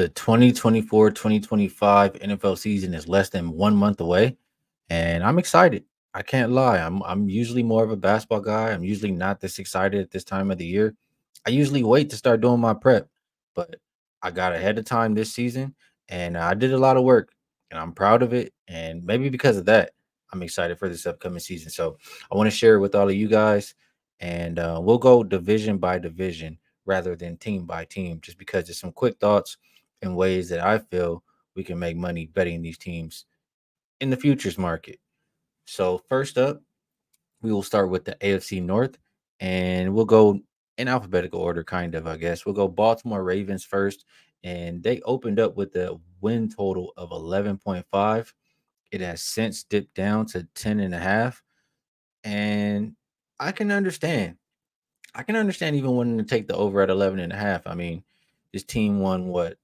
The 2024-2025 NFL season is less than 1 month away, and I'm excited. I can't lie. I'm usually more of a basketball guy. I'm usually not this excited at this time of the year. I usually wait to start doing my prep, but I got ahead of time this season, and I did a lot of work, and I'm proud of it. And maybe because of that, I'm excited for this upcoming season. So I want to share it with all of you guys, and we'll go division by division rather than team by team, just because there's some quick thoughts and ways that I feel we can make money betting these teams in the futures market. So first up, we will start with the AFC North, and we'll go in alphabetical order, kind of, I guess. We'll go Baltimore Ravens first, and they opened up with a win total of 11.5. It has since dipped down to 10.5, and I can understand. I can understand even wanting to take the over at 11.5. I mean, this team won what,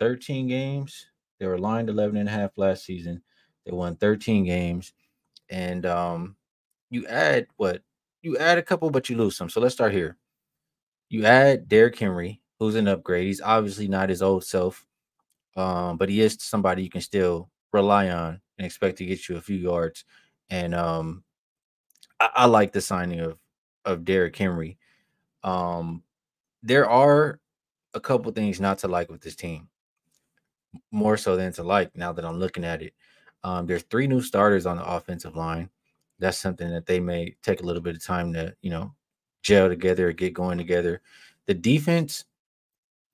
13 games? They were lined 11.5 last season. They won 13 games, and you add what? You add a couple, but you lose some. So let's start here. You add Derrick Henry, who's an upgrade. He's obviously not his old self, but he is somebody you can still rely on and expect to get you a few yards. And I like the signing of Derrick Henry. Um, there are a couple things not to like with this team, more so than to like now that I'm looking at it. There's three new starters on the offensive line. That's something that they may take a little bit of time to, gel together or get going together. The defense,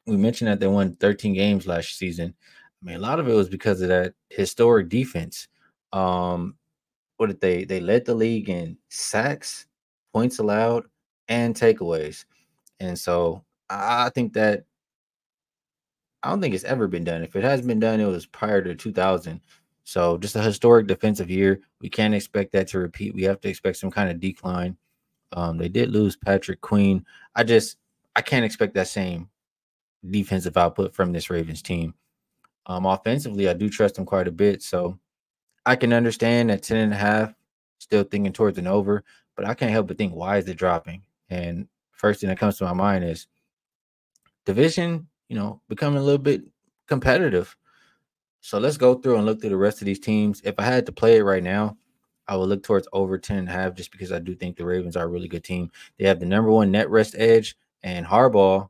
we mentioned that they won 13 games last season. I mean, a lot of it was because of that historic defense. Um, what did they led the league in sacks, points allowed, and takeaways. And so I think that I don't think it's ever been done. If it has been done, it was prior to 2000. So just a historic defensive year. We can't expect that to repeat. We have to expect some kind of decline. They did lose Patrick Queen. I can't expect that same defensive output from this Ravens team. Offensively, I do trust them quite a bit. So I can understand that 10.5, still thinking towards an over, but I can't help but think, why is it dropping? And first thing that comes to my mind is division, becoming a little bit competitive. So let's go through and look through the rest of these teams. If I had to play it right now, I would look towards over 10.5 just because I do think the Ravens are a really good team. They have the number one net rest edge, and Harbaugh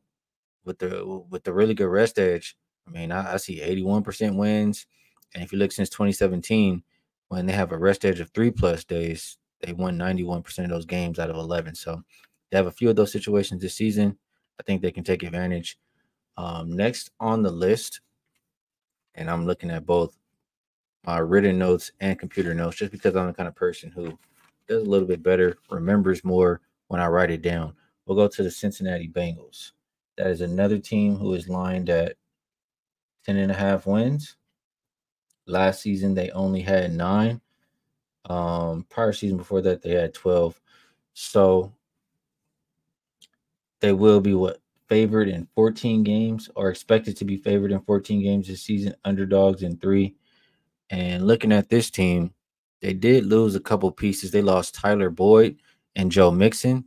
with the really good rest edge. I mean, I see 81% wins. And if you look since 2017, when they have a rest edge of 3+ days, they won 91% of those games out of 11. So they have a few of those situations this season. I think they can take advantage. Next on the list, and I'm looking at both my written notes and computer notes just because I'm the kind of person who does a little bit better, remembers more when I write it down. We'll go to the Cincinnati Bengals. That is another team who is lined at 10.5 wins. Last season, they only had 9. Prior season before that, they had 12. So they will be favored in 14 games, or expected to be favored in 14 games this season, underdogs in 3. And looking at this team, they did lose a couple pieces. They lost Tyler Boyd and Joe Mixon,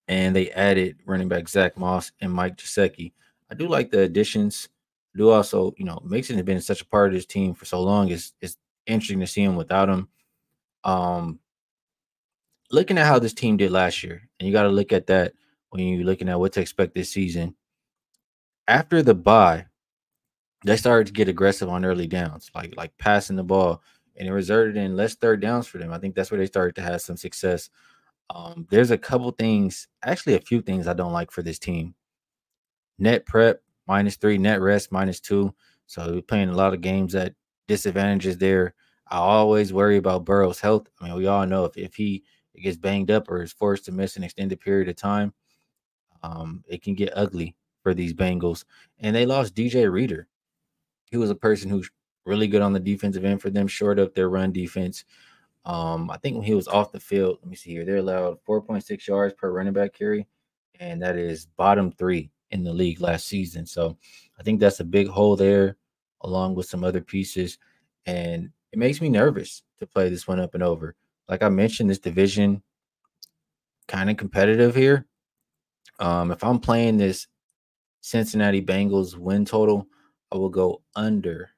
and they added running back Zach Moss and Mike Gesicki. I do like the additions. I do also, Mixon has been such a part of this team for so long. It's interesting to see him without him. Looking at how this team did last year, and you got to look at that when you're looking at what to expect this season. After the bye, they started to get aggressive on early downs, like passing the ball, and it resulted in less third downs for them. I think that's where they started to have some success. There's a couple things, actually a few things I don't like for this team. Net prep -3, net rest -2. So we're playing a lot of games at disadvantages there. I always worry about Burrow's health. I mean, we all know if he gets banged up or is forced to miss an extended period of time, it can get ugly for these Bengals. And they lost DJ Reader. He was a person who's really good on the defensive end for them, short up their run defense. I think when he was off the field, let me see here, they're allowed 4.6 yards per running back carry, and that is bottom 3 in the league last season. So I think that's a big hole there, along with some other pieces. And it makes me nervous to play this one up and over. Like I mentioned, this division kind of competitive here. If I'm playing this Cincinnati Bengals win total, I will go under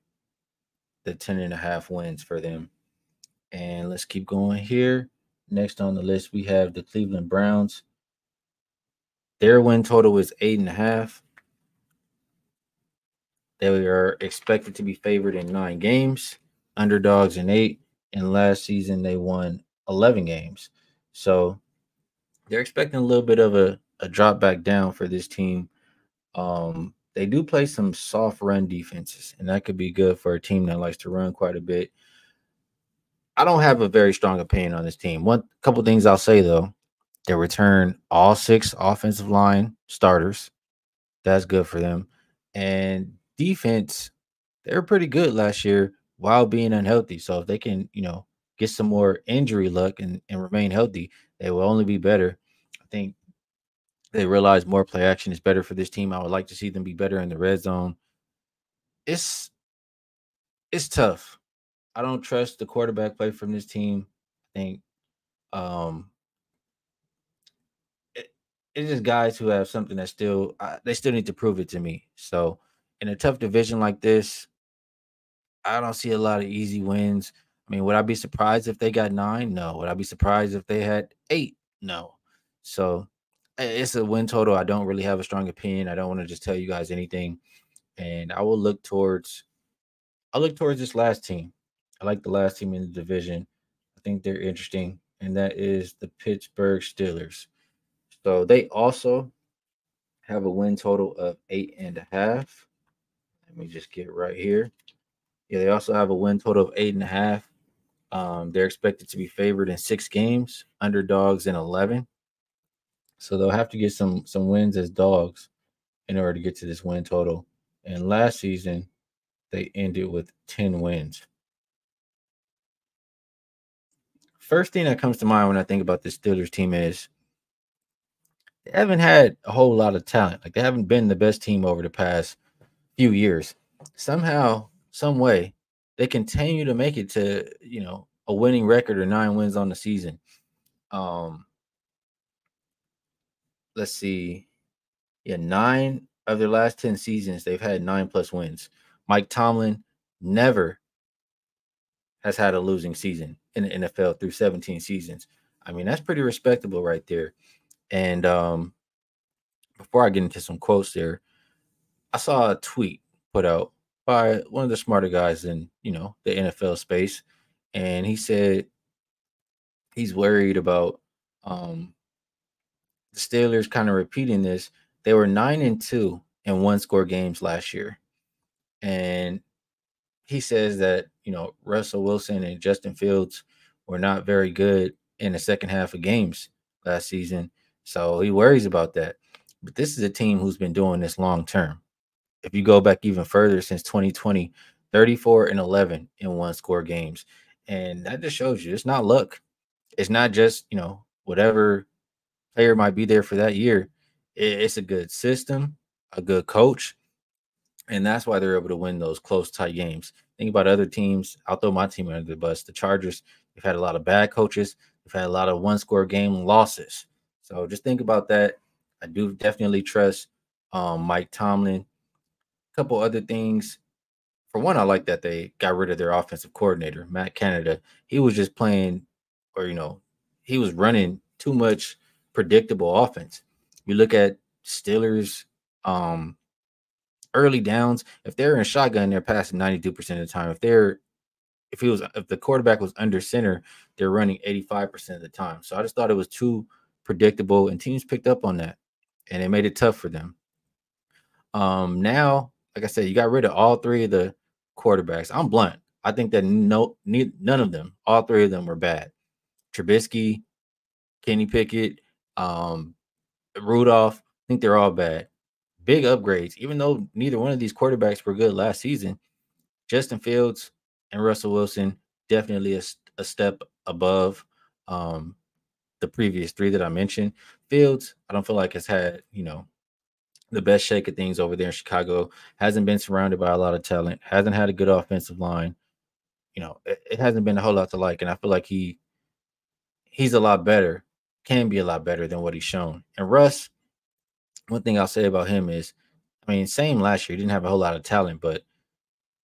the 10.5 wins for them. And let's keep going here. Next on the list, we have the Cleveland Browns. Their win total is 8.5. They are expected to be favored in 9 games, underdogs in 8. And last season, they won 11 games. So they're expecting a little bit of a drop back down for this team. They do play some soft run defenses, and that could be good for a team that likes to run quite a bit. I don't have a very strong opinion on this team. One couple things I'll say though, they return all 6 offensive line starters. That's good for them. And defense, they were pretty good last year while being unhealthy. So if they can, get some more injury luck and remain healthy, they will only be better. I think they realize more play action is better for this team. I would like to see them be better in the red zone. It's it's tough. I don't trust the quarterback play from this team. I think um it's just guys who have something that still they still need to prove it to me. So in a tough division like this, I don't see a lot of easy wins. I mean, would I be surprised if they got 9? No. Would I be surprised if they had 8? No. So it's a win total. I don't really have a strong opinion. I don't want to just tell you guys anything. And I'll look towards this last team. I like the last team in the division. I think they're interesting, and that is the Pittsburgh Steelers. So they also have a win total of 8.5. Let me just get right here. Yeah, they also have a win total of 8.5. They're expected to be favored in 6 games, underdogs in 11. So they'll have to get some wins as dogs in order to get to this win total. And last season, they ended with 10 wins. First thing that comes to mind when I think about this Steelers team is they haven't had a whole lot of talent. Like they haven't been the best team over the past few years. Somehow, some way, they continue to make it to, a winning record or 9 wins on the season. Um, let's see. Yeah, 9 of their last 10 seasons, they've had 9+ wins. Mike Tomlin never has had a losing season in the NFL through 17 seasons. I mean, that's pretty respectable right there. And before I get into some quotes there, I saw a tweet put out by one of the smarter guys in, the NFL space. And he said he's worried about the Steelers kind of repeating this. They were 9-2 in one-score games last year. And he says that, Russell Wilson and Justin Fields were not very good in the second half of games last season. So he worries about that. But this is a team who's been doing this long term. If you go back even further since 2020, 34-11 in one-score games. And that just shows you it's not luck. It's not just, whatever player might be there for that year. It's a good system, a good coach, and that's why they're able to win those close, tight games. Think about other teams. I'll throw my team under the bus. The Chargers, they've had a lot of bad coaches. They've had a lot of one-score game losses. So just think about that. I do definitely trust Mike Tomlin. A couple other things. For one, I like that they got rid of their offensive coordinator, Matt Canada. He was just playing, or he was running too much predictable offense. You look at Steelers early downs. If they're in shotgun, they're passing 92% of the time. If the quarterback was under center, they're running 85% of the time. So I just thought it was too predictable, and teams picked up on that, and it made it tough for them. Now, like I said, you got rid of all 3 of the quarterbacks. I'm blunt. I think that none of them, all 3 of them were bad. Trubisky, Kenny Pickett, Rudolph, I think they're all bad. Big upgrades, even though neither one of these quarterbacks were good last season. Justin Fields and Russell Wilson definitely a step above the previous 3 that I mentioned. Fields, I don't feel like has had, the best shake of things over there in Chicago. Hasn't been surrounded by a lot of talent. Hasn't had a good offensive line. It hasn't been a whole lot to like, and I feel like he's a lot better, can be a lot better than what he's shown. And Russ, one thing I'll say about him is I mean, same last year. He didn't have a whole lot of talent, but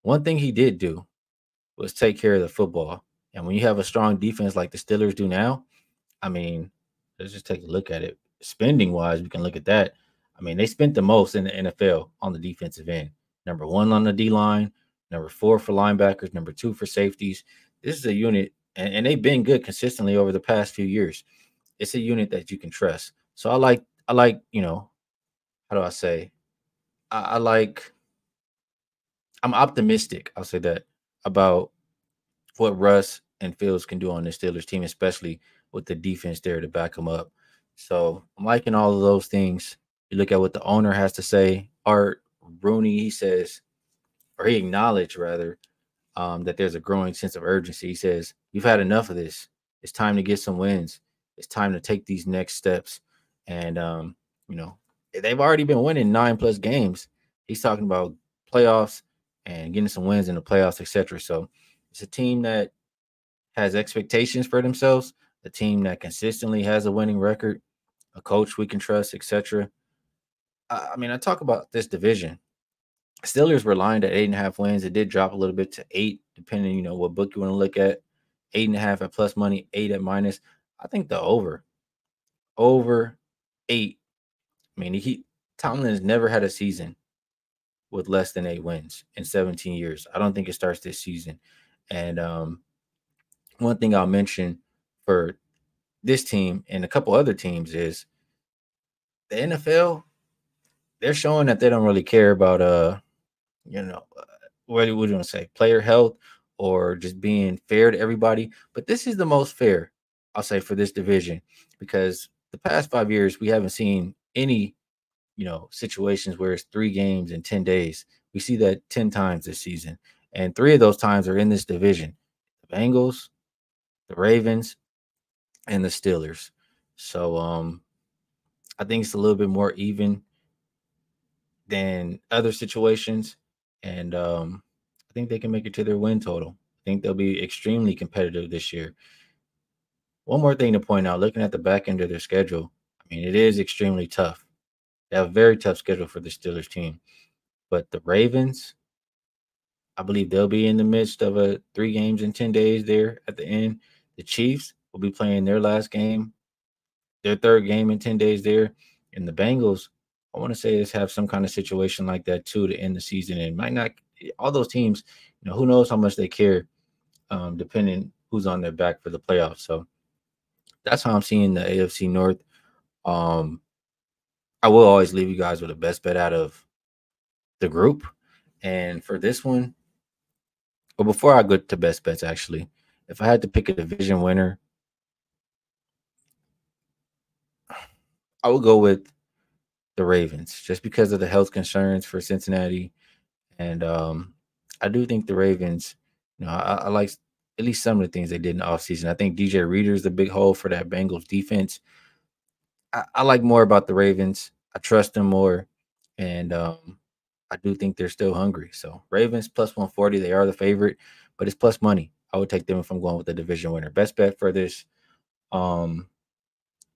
one thing he did do was take care of the football. And when you have a strong defense like the Steelers do now, I mean, let's just take a look at it. Spending wise, we can look at that. I mean, they spent the most in the NFL on the defensive end. Number one on the D line, number four for linebackers, number two for safeties. This is a unit, and they've been good consistently over the past few years. It's a unit that you can trust. So I like, how do I say? I like, I'm optimistic, I'll say that, about what Russ and Fields can do on the Steelers team, especially with the defense there to back them up. So I'm liking all of those things. You look at what the owner has to say. Art Rooney, he says, or he acknowledged rather, that there's a growing sense of urgency. He says, "You've had enough of this. It's time to get some wins. It's time to take these next steps." And you know, they've already been winning 9+ games. He's talking about playoffs and getting some wins in the playoffs, etc. So it's a team that has expectations for themselves, a team that consistently has a winning record, a coach we can trust, etc. I mean, I talk about this division. Steelers were lined at 8.5 wins. It did drop a little bit to 8, depending, what book you want to look at. 8.5 at plus money, 8 at minus. I think the over 8. I mean, Tomlin has never had a season with less than 8 wins in 17 years. I don't think it starts this season. And one thing I'll mention for this team and a couple other teams is the NFL. They're showing that they don't really care about what would you want to say, player health or just being fair to everybody. But this is the most fair, I'll say, for this division, because the past 5 years we haven't seen any situations where it's 3 games in 10 days. We see that 10 times this season, and 3 of those times are in this division: the Bengals, the Ravens, and the Steelers. So I think it's a little bit more even than other situations, and I think they can make it to their win total. I think they'll be extremely competitive this year. One more thing to point out: looking at the back end of their schedule, I mean, it is extremely tough. They have a very tough schedule for the Steelers team, but the Ravens, I believe they'll be in the midst of a 3 games in 10 days there at the end. The Chiefs will be playing their last game, their third game in 10 days there. And the Bengals, I want to say, is have some kind of situation like that too to end the season. And might not, all those teams, who knows how much they care, depending who's on their back for the playoffs. So that's how I'm seeing the AFC North. Um, I will always leave you guys with a best bet out of the group. And for this one, well, before I go to best bets, actually, if I had to pick a division winner, I would go with the Ravens just because of the health concerns for Cincinnati. And I do think the Ravens, I like at least some of the things they did in the offseason. I think DJ Reader is the big hole for that Bengals defense. I like more about the Ravens. I trust them more. And I do think they're still hungry. So Ravens plus 140, they are the favorite, but it's plus money. I would take them if I'm going with the division winner. Best bet for this um,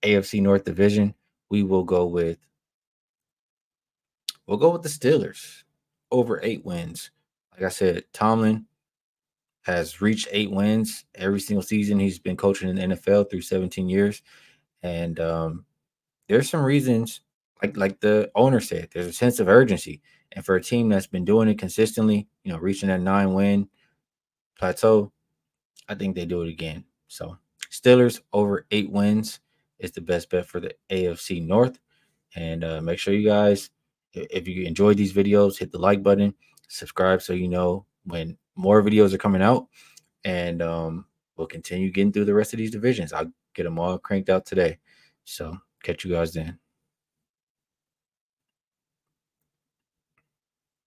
AFC North division, we will go with the Steelers over 8 wins. Like I said, Tomlin has reached 8 wins every single season he's been coaching in the NFL through 17 years. And there's some reasons, like the owner said, there's a sense of urgency. And for a team that's been doing it consistently, reaching that 9-win plateau, I think they do it again. So Steelers over 8 wins is the best bet for the AFC North. And make sure you guys, if you enjoyed these videos, hit the like button, subscribe so you know when more videos are coming out. And we'll continue getting through the rest of these divisions. I'll get them all cranked out today. So catch you guys then.